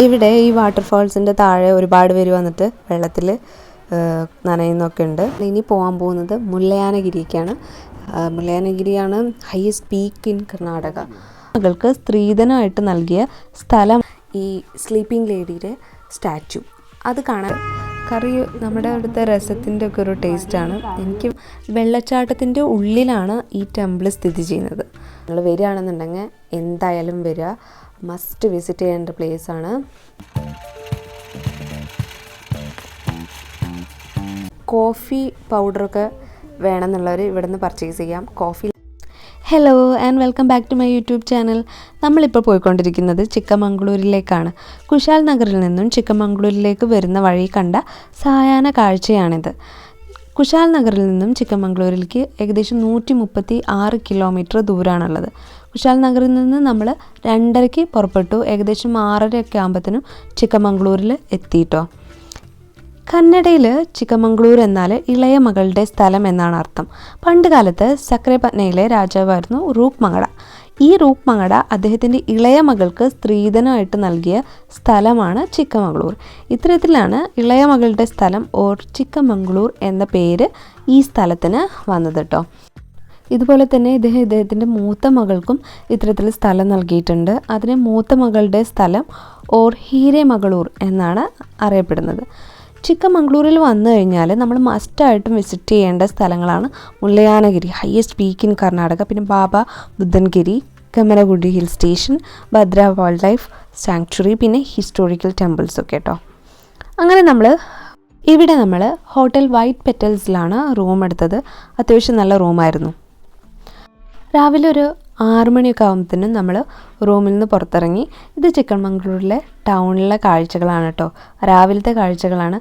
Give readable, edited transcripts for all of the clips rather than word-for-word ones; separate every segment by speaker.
Speaker 1: ഇവിടെ ഈ വാട്ടർഫാൾസിൻ്റെ താഴെ ഒരുപാട് പേര് വന്നിട്ട് വെള്ളത്തിൽ നനയുന്നൊക്കെ ഉണ്ട്. ഇനി പോകാൻ പോകുന്നത് മുല്ലയാനഗിരിക്കാണ്. മുല്ലയാനഗിരിയാണ് ഹയസ്റ്റ് പീക്ക് ഇൻ കർണാടക. മകൾക്ക് സ്ത്രീധനമായിട്ട് നൽകിയ സ്ഥലം ഈ സ്ലീപ്പിംഗ് ലേഡിയുടെ സ്റ്റാച്ചു. അത് കാണാൻ കറി നമ്മുടെ അവിടുത്തെ രസത്തിൻ്റെ ഒക്കെ ഒരു ടേസ്റ്റാണ്. എനിക്ക് വെള്ളച്ചാട്ടത്തിൻ്റെ ഉള്ളിലാണ് ഈ ടെമ്പിൾ സ്ഥിതി ചെയ്യുന്നത്. നിങ്ങൾ വരികയാണെന്നുണ്ടെങ്കിൽ എന്തായാലും വരിക, മസ്റ്റ് വിസിറ്റ് ചെയ്യേണ്ട പ്ലേസാണ്. കോഫി പൗഡറൊക്കെ വേണമെന്നുള്ളവർ ഇവിടെ നിന്ന് പർച്ചേസ് ചെയ്യാം. Coffee. Hello and welcome back to my YouTube channel. നമ്മളിപ്പോൾ പോയിക്കൊണ്ടിരിക്കുന്നത് ചിക്കമംഗ്ലൂരിലേക്കാണ്. കുശാൽ നഗറിൽ നിന്നും ചിക്കമംഗ്ലൂരിലേക്ക് വരുന്ന വഴി കണ്ട സായാഹ്ന കാഴ്ചയാണിത്. കുശാൽ നഗറിൽ നിന്നും ചിക്കമംഗ്ലൂരിലേക്ക് ഏകദേശം 136 കിലോമീറ്റർ ദൂരമാണുള്ളത്. കുശാൽ നഗറിൽ നിന്ന് നമ്മൾ 2:30 പുറപ്പെട്ടു. ഏകദേശം 6:30 ആകുമ്പോഴത്തേനും ചിക്കമംഗ്ലൂരിൽ എത്തിയിട്ടോ. കന്നഡയിൽ ചിക്കമംഗ്ലൂർ എന്നാൽ ഇളയ മകളുടെ സ്ഥലം എന്നാണ് അർത്ഥം. പണ്ട് കാലത്ത് സക്രപട്നയിലെ രാജാവായിരുന്നു റൂപ്മംഗട. ഈ റൂപ്മംഗട അദ്ദേഹത്തിൻ്റെ ഇളയ മകൾക്ക് സ്ത്രീധനമായിട്ട് നൽകിയ സ്ഥലമാണ് ചിക്കമംഗ്ലൂർ. ഇത്തരത്തിലാണ് ഇളയ മകളുടെ സ്ഥലം ഓർ ചിക്കമംഗ്ലൂർ എന്ന പേര് ഈ സ്ഥലത്തിന് വന്നത് കേട്ടോ. ഇതുപോലെ തന്നെ ഇദ്ദേഹത്തിൻ്റെ മൂത്ത മകൾക്കും ഇത്തരത്തിൽ സ്ഥലം നൽകിയിട്ടുണ്ട്. അതിനെ മൂത്ത മകളുടെ സ്ഥലം ഓർ ഹീരേമകളൂർ എന്നാണ് അറിയപ്പെടുന്നത്. ചിക്കമംഗ്ലൂരിൽ വന്നു കഴിഞ്ഞാൽ നമ്മൾ മസ്റ്റായിട്ടും വിസിറ്റ് ചെയ്യേണ്ട സ്ഥലങ്ങളാണ് Mullayanagiri, highest peak in Karnataka, പിന്നെ Baba Budangiri, Kemmangundi hill station, Bhadra wildlife sanctuary, പിന്നെ ഹിസ്റ്റോറിക്കൽ ടെമ്പിൾസൊക്കെ കേട്ടോ. അങ്ങനെ ഇവിടെ നമ്മൾ ഹോട്ടൽ വൈറ്റ് പെറ്റൽസിലാണ് റൂം എടുത്തത്. അത്യാവശ്യം നല്ല റൂമായിരുന്നു. രാവിലെ ഒരു 6 മണിയൊക്കെ ആകുമ്പോഴത്തേനും നമ്മൾ റൂമിൽ നിന്ന് പുറത്തിറങ്ങി. ഇത് ചിക്കമംഗ്ലൂരിലെ ടൗണിലെ കാഴ്ചകളാണ് കേട്ടോ, രാവിലത്തെ കാഴ്ചകളാണ്.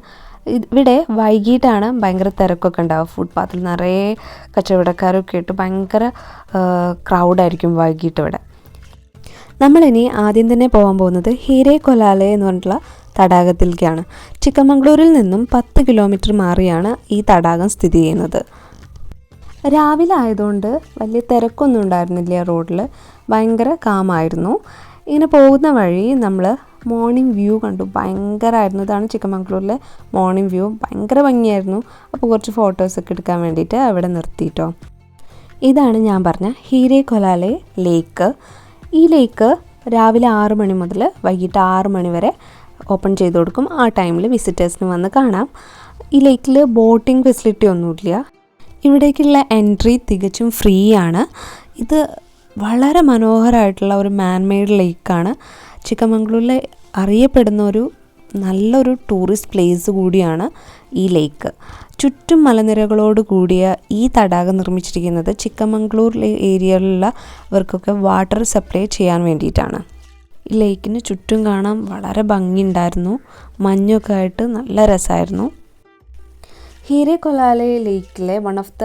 Speaker 1: ഇവിടെ വൈകിട്ടാണ് ഭയങ്കര തിരക്കൊക്കെ ഉണ്ടാവും. ഫുട്പാത്തിൽ നിറയെ കച്ചവടക്കാരൊക്കെ ഇട്ട് ഭയങ്കര ക്രൗഡായിരിക്കും വൈകിട്ട് ഇവിടെ. നമ്മളിനി ആദ്യം തന്നെ പോകാൻ പോകുന്നത് ഹീരേകൊലാലെ എന്ന് പറഞ്ഞിട്ടുള്ള തടാകത്തിലേക്കാണ്. ചിക്കമംഗ്ലൂരിൽ നിന്നും 10 കിലോമീറ്റർ മാറിയാണ് ഈ തടാകം സ്ഥിതി ചെയ്യുന്നത്. രാവിലെ ആയതുകൊണ്ട് വലിയ തിരക്കൊന്നും ഉണ്ടായിരുന്നില്ല. റോഡിൽ ഭയങ്കര കാമായിരുന്നു. ഇങ്ങനെ പോകുന്ന വഴി നമ്മൾ മോർണിംഗ് വ്യൂ കണ്ടു. ഭയങ്കരമായിരുന്നു. ഇതാണ് ചിക്കമംഗ്ലൂരിലെ മോർണിംഗ് വ്യൂ. ഭയങ്കര ഭംഗിയായിരുന്നു. അപ്പോൾ കുറച്ച് ഫോട്ടോസൊക്കെ എടുക്കാൻ വേണ്ടിയിട്ട് അവിടെ നിർത്തിയിട്ടോ. ഇതാണ് ഞാൻ പറഞ്ഞ ഹീരേകൊലാലെ ലേക്ക്. ഈ ലേക്ക് രാവിലെ 6 മണി മുതൽ വൈകിട്ട് 6 മണി വരെ ഓപ്പൺ ചെയ്ത് കൊടുക്കും. ആ ടൈമിൽ വിസിറ്റേഴ്സിന് വന്ന് കാണാം. ഈ ലേക്കിൽ ബോട്ടിംഗ് ഫെസിലിറ്റി ഒന്നുമില്ല. ഇവിടേക്കുള്ള എൻട്രി തികച്ചും ഫ്രീ ആണ്. ഇത് വളരെ മനോഹരമായിട്ടുള്ള ഒരു മാൻമെയ്ഡ് ലേക്കാണ്. ചിക്കമംഗ്ലൂരിലെ അറിയപ്പെടുന്ന നല്ലൊരു ടൂറിസ്റ്റ് പ്ലേസ് കൂടിയാണ് ഈ ലേക്ക്. ചുറ്റും മലനിരകളോട് കൂടിയ ഈ തടാകം നിർമ്മിച്ചിരിക്കുന്നത് ചിക്കമംഗ്ലൂർ ഏരിയയിലുള്ളവർക്കൊക്കെ വാട്ടർ സപ്ലൈ ചെയ്യാൻ വേണ്ടിയിട്ടാണ്. ഈ ലേക്കിന് ചുറ്റും കാണാൻ വളരെ ഭംഗിയുണ്ടായിരുന്നു. മഞ്ഞൊക്കെ ആയിട്ട് നല്ല രസമായിരുന്നു. ഹീരേകൊലാലെ ലേക്കിലെ വൺ ഓഫ് ദ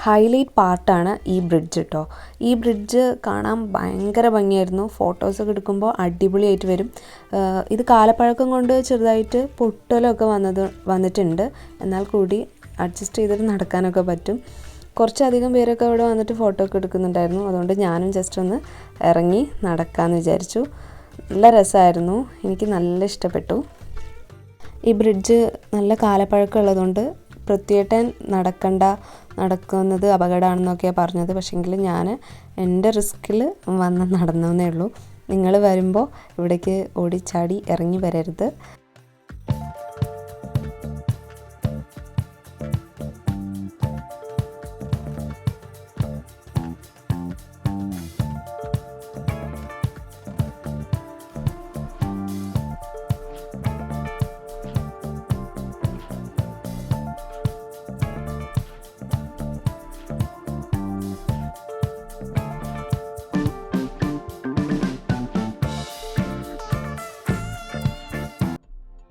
Speaker 1: ഹൈലൈറ്റ് പാർട്ടാണ് ഈ ബ്രിഡ്ജ് കേട്ടോ. ഈ ബ്രിഡ്ജ് കാണാൻ ഭയങ്കര ഭംഗിയായിരുന്നു. ഫോട്ടോസൊക്കെ എടുക്കുമ്പോൾ അടിപൊളിയായിട്ട് വരും. ഇത് കാലപ്പഴക്കം കൊണ്ട് ചെറുതായിട്ട് പൊട്ടലൊക്കെ വന്നിട്ടുണ്ട്. എന്നാൽ കൂടി അഡ്ജസ്റ്റ് ചെയ്തിട്ട് നടക്കാനൊക്കെ പറ്റും. കുറച്ചധികം പേരൊക്കെ ഇവിടെ വന്നിട്ട് ഫോട്ടോ ഒക്കെ എടുക്കുന്നുണ്ടായിരുന്നു. അതുകൊണ്ട് ഞാനും ജസ്റ്റ് ഒന്ന് ഇറങ്ങി നടക്കാമെന്ന് വിചാരിച്ചു. നല്ല രസമായിരുന്നു. എനിക്ക് നല്ല ഇഷ്ടപ്പെട്ടു. ഈ ബ്രിഡ്ജ് നല്ല കാലപ്പഴക്കം ഉള്ളതുകൊണ്ട് പ്രത്യേകം നടക്കുന്നത് അപകടമാണെന്നൊക്കെയാണ് പറഞ്ഞത്. പക്ഷേങ്കിൽ ഞാൻ എൻ്റെ റിസ്കിൽ വന്ന് നടന്നേ ഉള്ളൂ. നിങ്ങൾ വരുമ്പോൾ ഇവിടേക്ക് ഓടിച്ചാടി ഇറങ്ങി വരരുത്.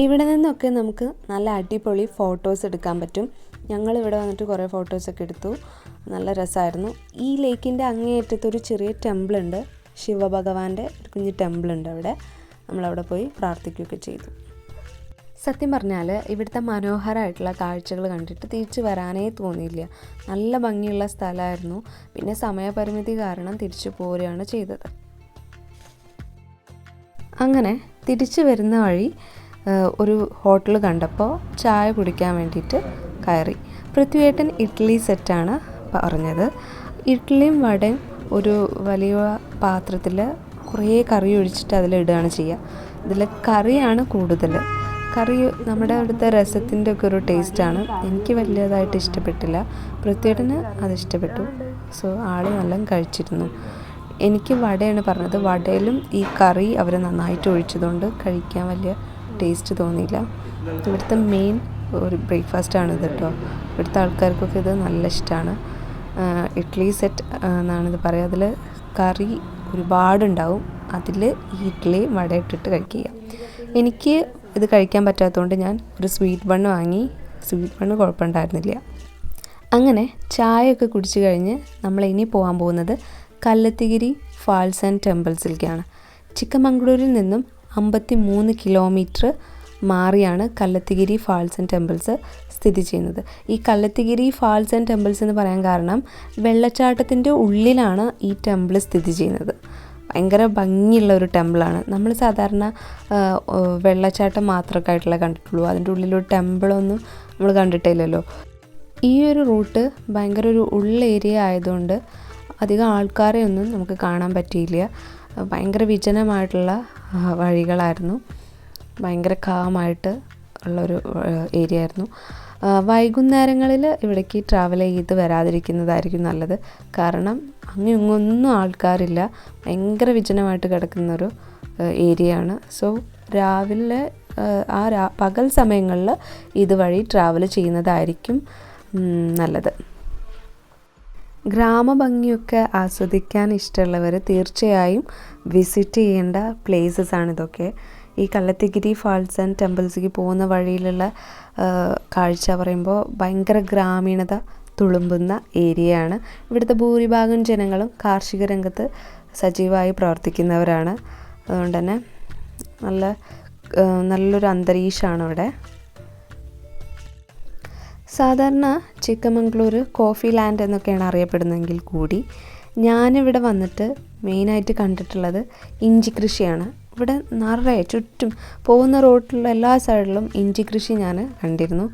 Speaker 1: ഇവിടെ നിന്നൊക്കെ നമുക്ക് നല്ല അടിപൊളി ഫോട്ടോസ് എടുക്കാൻ പറ്റും. ഞങ്ങളിവിടെ വന്നിട്ട് കുറേ ഫോട്ടോസൊക്കെ എടുത്തു. നല്ല രസമായിരുന്നു. ഈ ലേക്കിൻ്റെ അങ്ങേയറ്റത്തൊരു ചെറിയ ടെമ്പിളുണ്ട്. ശിവഭഗവാന്റെ ഒരു കുഞ്ഞു ടെമ്പിളുണ്ട് അവിടെ. നമ്മളവിടെ പോയി പ്രാർത്ഥിക്കുകയൊക്കെ ചെയ്തു. സത്യം പറഞ്ഞാൽ ഇവിടുത്തെ മനോഹരമായിട്ടുള്ള കാഴ്ചകൾ കണ്ടിട്ട് തിരിച്ചു വരാനേ തോന്നിയില്ല. നല്ല ഭംഗിയുള്ള സ്ഥലമായിരുന്നു. പിന്നെ സമയപരിമിതി കാരണം തിരിച്ചു പോരുകയാണ് ചെയ്തത്. അങ്ങനെ തിരിച്ചു വരുന്ന വഴി ഒരു ഹോട്ടൽ കണ്ടപ്പോൾ ചായ കുടിക്കാൻ വേണ്ടിയിട്ട് കയറി. പൃഥ്വിയേട്ടൻ ഇഡ്ഡലി സെറ്റാണ് പറഞ്ഞത്. ഇഡ്ഡലിയും വടയും ഒരു വലിയ പാത്രത്തിൽ കുറേ കറി ഒഴിച്ചിട്ട് അതിലിടുകയാണ് ചെയ്യുക. ഇതിൽ കറിയാണ് കൂടുതൽ. കറി നമ്മുടെ അവിടുത്തെ രസത്തിൻ്റെ ഒക്കെ ഒരു ടേസ്റ്റാണ്. എനിക്ക് വലിയതായിട്ട് ഇഷ്ടപ്പെട്ടില്ല. പൃഥ്വിയേട്ടന് അത് ഇഷ്ടപ്പെട്ടു. സോ ആൾ നല്ല കഴിച്ചിരുന്നു. എനിക്ക് വടയാണ് പറഞ്ഞത്. വടയിലും ഈ കറി അവർ നന്നായിട്ട് ഒഴിച്ചതുകൊണ്ട് കഴിക്കാൻ വലിയ ടേസ്റ്റ് തോന്നിയില്ല. ഇവിടുത്തെ മെയിൻ ഒരു ബ്രേക്ക്ഫാസ്റ്റാണ് ഇത് കേട്ടോ. ഇവിടുത്തെ ആൾക്കാർക്കൊക്കെ ഇത് നല്ല ഇഷ്ടമാണ്. ഇഡ്ഡലി സെറ്റ് എന്നാണിത് പറയുക. അതിൽ കറി ഒരുപാടുണ്ടാവും. അതിൽ ഈ ഇഡ്ഡലി വട ഇട്ടിട്ട് കഴിക്കുക. എനിക്ക് ഇത് കഴിക്കാൻ പറ്റാത്തതുകൊണ്ട് ഞാൻ ഒരു സ്വീറ്റ് ബണ്ണ് വാങ്ങി. സ്വീറ്റ് ബണ്ണ് കുഴപ്പമുണ്ടായിരുന്നില്ല. അങ്ങനെ ചായയൊക്കെ കുടിച്ച് കഴിഞ്ഞ് നമ്മൾ ഇനി പോകാൻ പോകുന്നത് കല്ലത്തിഗിരി ഫാൾസ് ആൻഡ് ടെമ്പിൾസിലേക്കാണ്. ചിക്കമംഗളൂരിൽ നിന്നും 53 കിലോമീറ്റർ മാറിയാണ് കല്ലത്തിഗിരി ഫാൾസ് ആൻഡ് ടെമ്പിൾസ് സ്ഥിതി ചെയ്യുന്നത്. ഈ കല്ലത്തിഗിരി ഫാൾസ് ആൻഡ് ടെമ്പിൾസ് എന്ന് പറയാൻ കാരണം വെള്ളച്ചാട്ടത്തിൻ്റെ ഉള്ളിലാണ് ഈ ടെമ്പിൾ സ്ഥിതി ചെയ്യുന്നത്. ഭയങ്കര ഭംഗിയുള്ള ഒരു ടെമ്പിളാണ്. നമ്മൾ സാധാരണ വെള്ളച്ചാട്ടം മാത്രമൊക്കെ ആയിട്ടുള്ള കണ്ടിട്ടുള്ളൂ. അതിൻ്റെ ഉള്ളിലൊരു ടെമ്പിളൊന്നും നമ്മൾ കണ്ടിട്ടില്ലല്ലോ. ഈ ഒരു റൂട്ട് ഭയങ്കര ഒരു ഉള്ളേരിയ ആയതുകൊണ്ട് അധികം ആൾക്കാരെ ഒന്നും നമുക്ക് കാണാൻ പറ്റിയില്ല. ഭയങ്കര വിജനമായിട്ടുള്ള വഴികളായിരുന്നു. ഭയങ്കര കാമായിട്ട് ഉള്ളൊരു ഏരിയ ആയിരുന്നു. വൈകുന്നേരങ്ങളിൽ ഇവിടേക്ക് ട്രാവൽ ചെയ്ത് വരാതിരിക്കുന്നതായിരിക്കും നല്ലത്. കാരണം അങ്ങ് ഇങ്ങൊന്നും ആൾക്കാരില്ല. ഭയങ്കര വിജനമായിട്ട് കിടക്കുന്നൊരു ഏരിയയാണ്. സോ രാവിലെ പകൽ സമയങ്ങളിൽ ഇതുവഴി ട്രാവൽ ചെയ്യുന്നതായിരിക്കും നല്ലത്. ഗ്രാമഭംഗിയൊക്കെ ആസ്വദിക്കാൻ ഇഷ്ടമുള്ളവർ തീർച്ചയായും വിസിറ്റ് ചെയ്യേണ്ട പ്ലേസസ് ആണിതൊക്കെ. ഈ കല്ലത്തിഗിരി ഫാൾസ് ആൻഡ് ടെമ്പിൾസിലേക്ക് പോകുന്ന വഴിയിലുള്ള കാഴ്ച പറയുമ്പോൾ ഭയങ്കര ഗ്രാമീണത തുളുമ്പുന്ന ഏരിയയാണ്. ഇവിടുത്തെ ഭൂരിഭാഗം ജനങ്ങളും കാർഷിക രംഗത്ത് സജീവമായി പ്രവർത്തിക്കുന്നവരാണ്. അതുകൊണ്ട് തന്നെ നല്ലൊരു അന്തരീക്ഷമാണ് ഇവിടെ. സാധാരണ ചിക്കമംഗളൂർ കോഫി ലാൻഡ് എന്നൊക്കെയാണ് അറിയപ്പെടുന്നതെങ്കിൽ കൂടി ഞാനിവിടെ വന്നിട്ട് മെയിനായിട്ട് കണ്ടിട്ടുള്ളത് ഇഞ്ചി കൃഷിയാണ്. ഇവിടെ നിറയെ ചുറ്റും പോകുന്ന റോഡിലുള്ള എല്ലാ സൈഡിലും ഇഞ്ചി കൃഷി ഞാൻ കണ്ടിരുന്നു.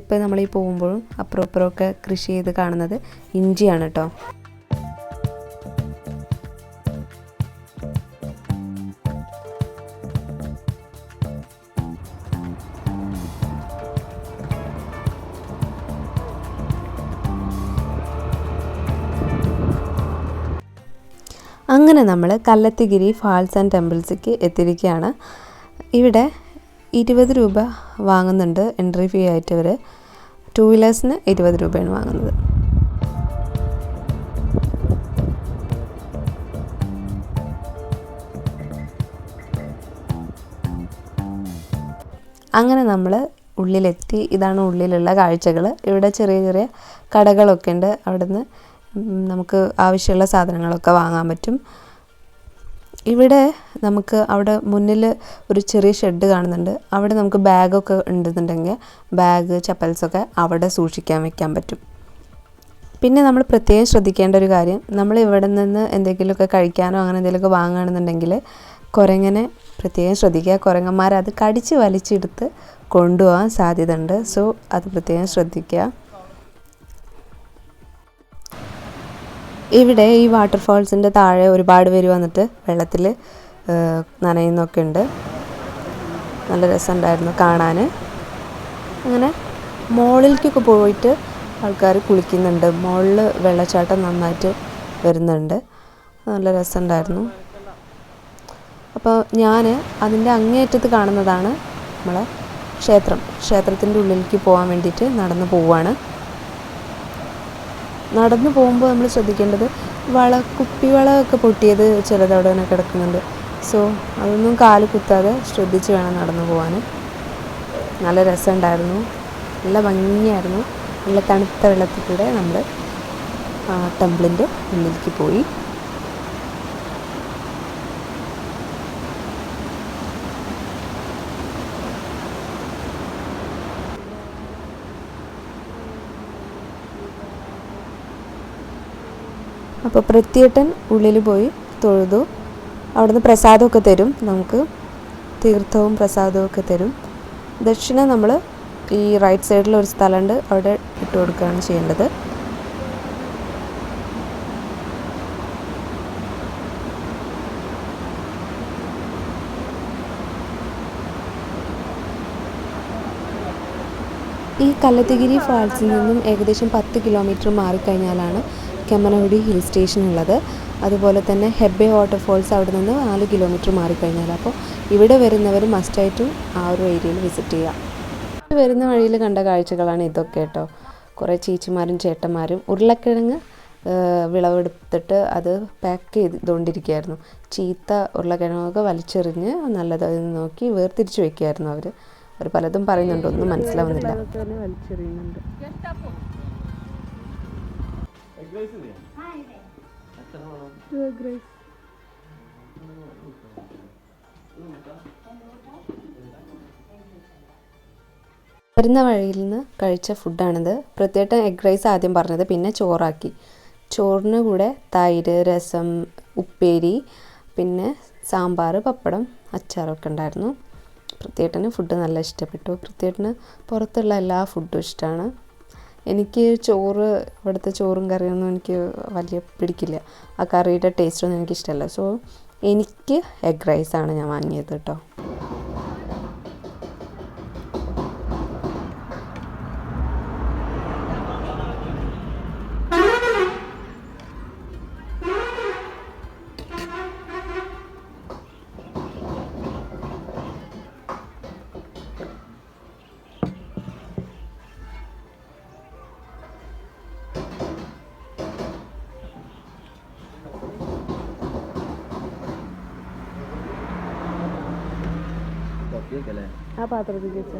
Speaker 1: ഇപ്പോൾ നമ്മളീ പോകുമ്പോഴും അപ്പുറം ഇപ്പുറമൊക്കെ കൃഷി ചെയ്ത് കാണുന്നത് ഇഞ്ചിയാണ് കേട്ടോ. അങ്ങനെ നമ്മൾ കല്ലത്തിഗിരി ഫാൾസ് ആൻഡ് ടെമ്പിൾസിലേക്ക് എത്തിയിരിക്കുകയാണ്. ഇവിടെ 20 രൂപ വാങ്ങുന്നുണ്ട് എൻട്രി ഫീ ആയിട്ട്. അവർ 2 വീലേഴ്സിന് 20 രൂപയാണ് വാങ്ങുന്നത്. അങ്ങനെ നമ്മൾ ഉള്ളിലെത്തി. ഇതാണ് ഉള്ളിലുള്ള കാഴ്ചകൾ. ഇവിടെ ചെറിയ ചെറിയ കടകളൊക്കെ ഉണ്ട്. അവിടുന്ന് നമുക്ക് ആവശ്യമുള്ള സാധനങ്ങളൊക്കെ വാങ്ങാൻ പറ്റും. ഇവിടെ നമുക്ക് അവിടെ മുന്നിൽ ഒരു ചെറിയ ഷെഡ് കാണുന്നുണ്ട്. അവിടെ നമുക്ക് ബാഗൊക്കെ ഉണ്ടെന്നുണ്ടെങ്കിൽ ബാഗ് ചപ്പൽസൊക്കെ അവിടെ സൂക്ഷിക്കാൻ വെക്കാൻ പറ്റും. പിന്നെ നമ്മൾ പ്രത്യേകം ശ്രദ്ധിക്കേണ്ട ഒരു കാര്യം, നമ്മൾ ഇവിടെ നിന്ന് എന്തെങ്കിലുമൊക്കെ കഴിക്കാനോ അങ്ങനെ എന്തെങ്കിലുമൊക്കെ വാങ്ങുകയാണെന്നുണ്ടെങ്കിൽ കുരങ്ങനെ പ്രത്യേകം ശ്രദ്ധിക്കുക. കുരങ്ങന്മാർ അത് കടിച്ച് വലിച്ചെടുത്ത് കൊണ്ടുപോകാൻ സാധ്യത ഉണ്ട്. സോ അത് പ്രത്യേകം ശ്രദ്ധിക്കുക. ഇവിടെ ഈ വാട്ടർഫാൾസിൻ്റെ താഴെ ഒരുപാട് പേര് വന്നിട്ട് വെള്ളത്തിൽ നനയുന്നൊക്കെ ഉണ്ട്. നല്ല രസമുണ്ടായിരുന്നു കാണാൻ. അങ്ങനെ മുകളിലേക്കൊക്കെ പോയിട്ട് ആൾക്കാർ കുളിക്കുന്നുണ്ട്. മുകളിൽ വെള്ളച്ചാട്ടം നന്നായിട്ട് വരുന്നുണ്ട്. നല്ല രസമുണ്ടായിരുന്നു. അപ്പോൾ ഞാൻ അതിൻ്റെ അങ്ങേയറ്റത്ത് കാണുന്നതാണ് നമ്മളെ ക്ഷേത്രത്തിൻ്റെ ഉള്ളിലേക്ക് പോകാൻ വേണ്ടിയിട്ട് നടന്നു പോവുകയാണ്. നടന്നു പോകുമ്പോൾ നമ്മൾ ശ്രദ്ധിക്കേണ്ടത് കുപ്പിവളമൊക്കെ പൊട്ടിയത് ചിലതവിടെ തന്നെ കിടക്കുന്നുണ്ട്. സോ അതൊന്നും കാല് കുത്താതെ ശ്രദ്ധിച്ച് വേണം നടന്നു പോകാൻ. നല്ല രസമുണ്ടായിരുന്നു. നല്ല ഭംഗിയായിരുന്നു. നല്ല തണുത്ത വെള്ളത്തിൽ കൂടെ നമ്മൾ ടെമ്പിളിൻ്റെ ഉള്ളിലേക്ക് പോയി. അപ്പോൾ പൃഥ്വിയേട്ടൻ ഉള്ളിൽ പോയി തൊഴുതു. അവിടുന്ന് പ്രസാദമൊക്കെ തരും നമുക്ക്. തീർത്ഥവും പ്രസാദവും ഒക്കെ തരും. ദക്ഷിണ നമ്മൾ ഈ റൈറ്റ് സൈഡിൽ ഒരു സ്ഥലമുണ്ട്, അവിടെ ഇട്ട് കൊടുക്കുകയാണ് ചെയ്യേണ്ടത്. ഈ കല്ലത്തിഗിരി ഫാൾസിൽ നിന്നും ഏകദേശം 10 കിലോമീറ്റർ മാറിക്കഴിഞ്ഞാലാണ് കെമ്മനഗുഡി ഹിൽ സ്റ്റേഷൻ ഉള്ളത്. അതുപോലെ തന്നെ ഹെബ്ബെ വാട്ടർഫോൾസ് അവിടെ നിന്ന് 4 കിലോമീറ്റർ മാറിക്കഴിഞ്ഞാൽ. അപ്പോൾ ഇവിടെ വരുന്നവർ മസ്റ്റായിട്ടും ആ ഒരു ഏരിയയിൽ വിസിറ്റ് ചെയ്യാം. വരുന്ന വഴിയിൽ കണ്ട കാഴ്ചകളാണ് ഇതൊക്കെ കേട്ടോ. കുറേ ചേച്ചിമാരും ചേട്ടന്മാരും ഉരുളക്കിഴങ്ങ് വിളവെടുത്തിട്ട് അത് പാക്ക് ചെയ്തുകൊണ്ടിരിക്കുകയായിരുന്നു. ചീത്ത ഉരുളക്കിഴങ്ങൊക്കെ വലിച്ചെറിഞ്ഞ് നല്ലതെന്ന് നോക്കി വേർതിരിച്ച് വയ്ക്കുമായിരുന്നു അവർ. അവർ പലതും പറയുന്നുണ്ട്, ഒന്നും മനസ്സിലാവുന്നില്ല. വരുന്ന വഴിയിൽ നിന്ന് കഴിച്ച ഫുഡാണിത്. പ്രത്യേകം എഗ് റൈസ് ആദ്യം പറഞ്ഞത്, പിന്നെ ചോറാക്കി. ചോറിന് കൂടെ തൈര്, രസം, ഉപ്പേരി, പിന്നെ സാമ്പാർ, പപ്പടം, അച്ചാറൊക്കെ ഉണ്ടായിരുന്നു. പൃഥ്വിയേട്ടന് ഫുഡ് നല്ല ഇഷ്ടപ്പെട്ടു. പൃഥ്വിയേട്ടന് പുറത്തുള്ള എല്ലാ ഫുഡും ഇഷ്ടമാണ്. എനിക്ക് ചോറ്, ഇവിടുത്തെ ചോറും കറിയൊന്നും എനിക്ക് വലിയ പിടിക്കില്ല. ആ കറിയുടെ ടേസ്റ്റൊന്നും എനിക്കിഷ്ടമല്ല. സോ എനിക്ക് എഗ് റൈസാണ് ഞാൻ വാങ്ങിയത് കേട്ടോ. ആ പാത്രത്തിൽ വെച്ച്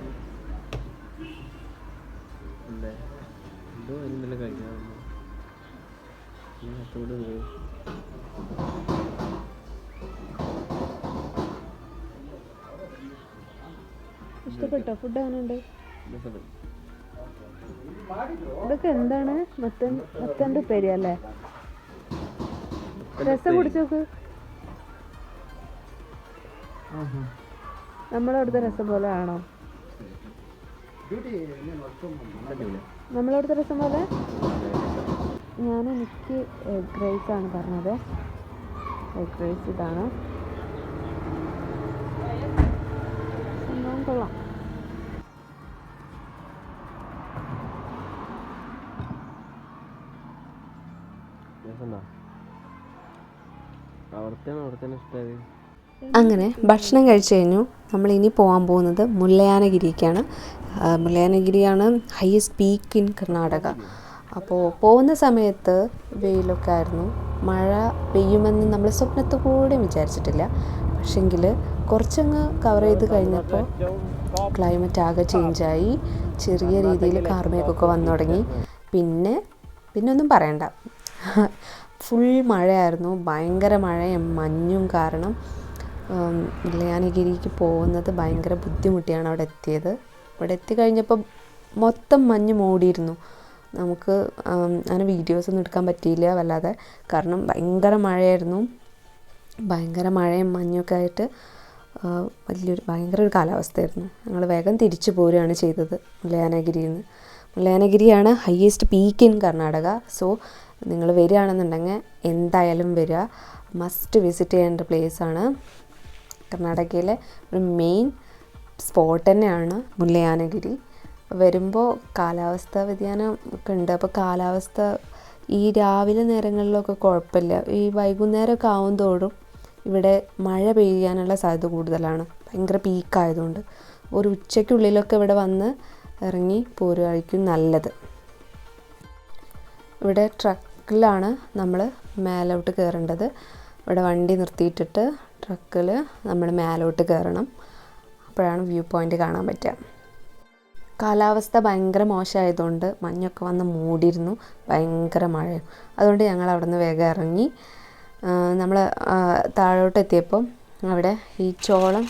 Speaker 1: ഇഷ്ടപ്പെട്ടോ? ഫുഡ് എങ്ങനെയുണ്ട്? ഇതൊക്കെ എന്താണ്? മത്തൻ്റെ ഉപ്പേരി അല്ലേ? രസം കുടിച്ചു നോക്ക്. നമ്മളവിടുത്തെ രസം പോലെ ആണോ? നമ്മളവിടുത്തെ രസം പോലെ? എനിക്ക് എഗ് റൈസ് ആണ് പറഞ്ഞത്. എഗ് റൈസ് ഇതാണ്. കൊള്ളാം. അങ്ങനെ ഭക്ഷണം കഴിച്ചു കഴിഞ്ഞു. നമ്മളിനി പോകാൻ പോകുന്നത് മുല്ലയാനഗിരിക്കാണ്. മുല്ലയാനഗിരിയാണ് ഹയസ്റ്റ് പീക്ക് ഇൻ കർണാടക. അപ്പോൾ പോകുന്ന സമയത്ത് വെയിലൊക്കെ ആയിരുന്നു. മഴ പെയ്യുമെന്ന് നമ്മൾ സ്വപ്നത്തിൽ കൂടെ വിചാരിച്ചിട്ടില്ല. പക്ഷെങ്കിൽ കുറച്ചങ്ങ് കവർ ചെയ്ത് കഴിഞ്ഞപ്പോൾ ക്ലൈമറ്റ് ആകെ ചേഞ്ചായി. ചെറിയ രീതിയിൽ കാർമേഘമൊക്കെ വന്നു തുടങ്ങി. പിന്നെ ഒന്നും പറയണ്ട, ഫുൾ മഴയായിരുന്നു. ഭയങ്കര മഴയും മഞ്ഞും കാരണം മുല്ലയാനഗിരിക്ക് പോകുന്നത് ഭയങ്കര ബുദ്ധിമുട്ടിയാണ് അവിടെ എത്തിയത്. ഇവിടെ എത്തിക്കഴിഞ്ഞപ്പോൾ മൊത്തം മഞ്ഞ് മൂടിയിരുന്നു. നമുക്ക് അങ്ങനെ വീഡിയോസൊന്നും എടുക്കാൻ പറ്റിയില്ല വല്ലാതെ, കാരണം ഭയങ്കര മഴയായിരുന്നു. ഭയങ്കര മഴയും മഞ്ഞൊക്കെ ആയിട്ട് ഭയങ്കര ഒരു കാലാവസ്ഥയായിരുന്നു. ഞങ്ങൾ വേഗം തിരിച്ചു പോരുകയാണ് ചെയ്തത് മുല്ലയാനഗിരിയിൽ നിന്ന്. മുല്ലയാനഗിരിയാണ് highest peak in Karnataka. So നിങ്ങൾ വരികയാണെന്നുണ്ടെങ്കിൽ എന്തായാലും വരിക, മസ്റ്റ് വിസിറ്റ് ചെയ്യേണ്ട പ്ലേസാണ്. കർണാടകയിലെ ഒരു മെയിൻ സ്പോട്ട് തന്നെയാണ് മുല്ലയാനഗിരി. വരുമ്പോൾ കാലാവസ്ഥ വ്യതിയാനം ഒക്കെ ഉണ്ട്. അപ്പോൾ കാലാവസ്ഥ ഈ രാവിലെ നേരങ്ങളിലൊക്കെ കുഴപ്പമില്ല. ഈ വൈകുന്നേരമൊക്കെ ആവും തോറും ഇവിടെ മഴ പെയ്യാനുള്ള സാധ്യത കൂടുതലാണ്, ഭയങ്കര പീക്കായതുകൊണ്ട്. ഒരു ഉച്ചയ്ക്കുള്ളിലൊക്കെ ഇവിടെ വന്ന് ഇറങ്ങി പോരുകയായിരിക്കും നല്ലത്. ഇവിടെ ട്രക്കിലാണ് നമ്മൾ മേലോട്ട് കയറേണ്ടത്. ഇവിടെ വണ്ടി നിർത്തിയിട്ടിട്ട് ട്രക്കിൽ നമ്മൾ മേലോട്ട് കയറണം. അപ്പോഴാണ് വ്യൂ പോയിൻ്റ് കാണാൻ പറ്റുക. കാലാവസ്ഥ ഭയങ്കര മോശമായതുകൊണ്ട് മഞ്ഞൊക്കെ വന്ന് മൂടിയിരുന്നു, ഭയങ്കര മഴയും. അതുകൊണ്ട് ഞങ്ങൾ അവിടെ നിന്ന് വേഗം ഇറങ്ങി. നമ്മൾ താഴോട്ട് എത്തിയപ്പം അവിടെ ഈ ചോളം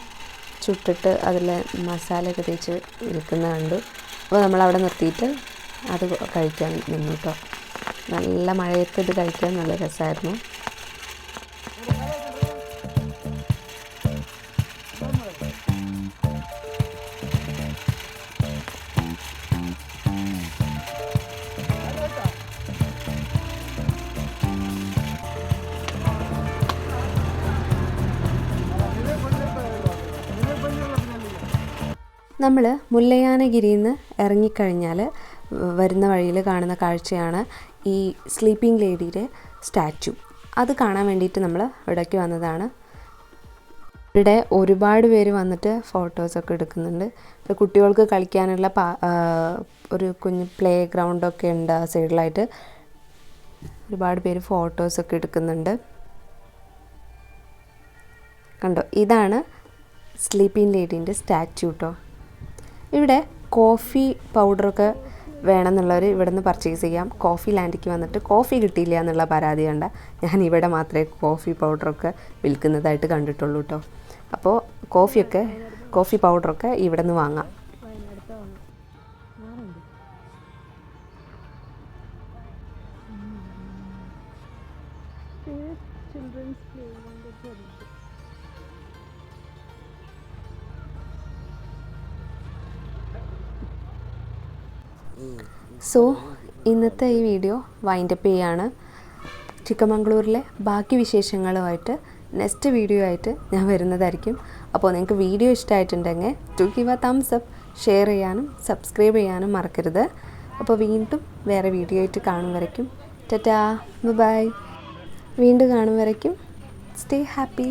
Speaker 1: ചുട്ടിട്ട് അതിൽ മസാലയൊക്കെ തേച്ച് ഇരിക്കുന്നത് കണ്ടു. അപ്പോൾ നമ്മളവിടെ നിർത്തിയിട്ട് അത് കഴിക്കാൻ നിന്നു കേട്ടോ. നല്ല മഴയത്ത് ഇത് കഴിക്കാൻ നല്ല രസമായിരുന്നു. നമ്മൾ മുല്ലയാനഗിരിയിൽ നിന്ന് ഇറങ്ങിക്കഴിഞ്ഞാൽ വരുന്ന വഴിയിൽ കാണുന്ന കാഴ്ചയാണ് ഈ സ്ലീപ്പിംഗ് ലേഡിയുടെ സ്റ്റാച്ചു. അത് കാണാൻ വേണ്ടിയിട്ട് നമ്മൾ ഇവിടേക്ക് വന്നതാണ്. ഇവിടെ ഒരുപാട് പേര് വന്നിട്ട് ഫോട്ടോസൊക്കെ എടുക്കുന്നുണ്ട്. ഇപ്പോൾ കുട്ടികൾക്ക് കളിക്കാനുള്ള ഒരു കുഞ്ഞ് പ്ലേ ഗ്രൗണ്ടൊക്കെ ഉണ്ട് ആ സൈഡിലായിട്ട്. ഒരുപാട് പേര് ഫോട്ടോസൊക്കെ എടുക്കുന്നുണ്ട്. കണ്ടോ, ഇതാണ് സ്ലീപ്പിംഗ് ലേഡീൻ്റെ സ്റ്റാച്ചു കേട്ടോ. ഇവിടെ കോഫി പൗഡറൊക്കെ വേണമെന്നുള്ളവർ ഇവിടെ നിന്ന് പർച്ചേസ് ചെയ്യാം. കോഫി ലാൻഡിലേക്ക് വന്നിട്ട് കോഫി കിട്ടിയില്ല എന്നുള്ള പരാതി കണ്ട ഞാൻ ഇവിടെ മാത്രമേ കോഫി പൗഡറൊക്കെ വിൽക്കുന്നതായിട്ട് കണ്ടിട്ടുള്ളൂ കേട്ടോ. അപ്പോൾ കോഫി പൗഡറൊക്കെ ഇവിടെ നിന്ന് വാങ്ങാം. സോ ഇന്നത്തെ ഈ വീഡിയോ വൈൻഡപ്പ് ചെയ്യാണ്. ചിക്കമംഗ്ലൂരിലെ ബാക്കി വിശേഷങ്ങളുമായിട്ട് നെക്സ്റ്റ് വീഡിയോ ആയിട്ട് ഞാൻ വരുന്നതായിരിക്കും. അപ്പോൾ നിങ്ങൾക്ക് വീഡിയോ ഇഷ്ടമായിട്ടുണ്ടെങ്കിൽ to give a thumbs up, share ചെയ്യാനും സബ്സ്ക്രൈബ് ചെയ്യാനും മറക്കരുത്. അപ്പോൾ വീണ്ടും വേറെ വീഡിയോ ആയിട്ട് കാണും വരയ്ക്കും ടാറ്റാ ബൈ. വീണ്ടും കാണും വരയ്ക്കും സ്റ്റേ ഹാപ്പി.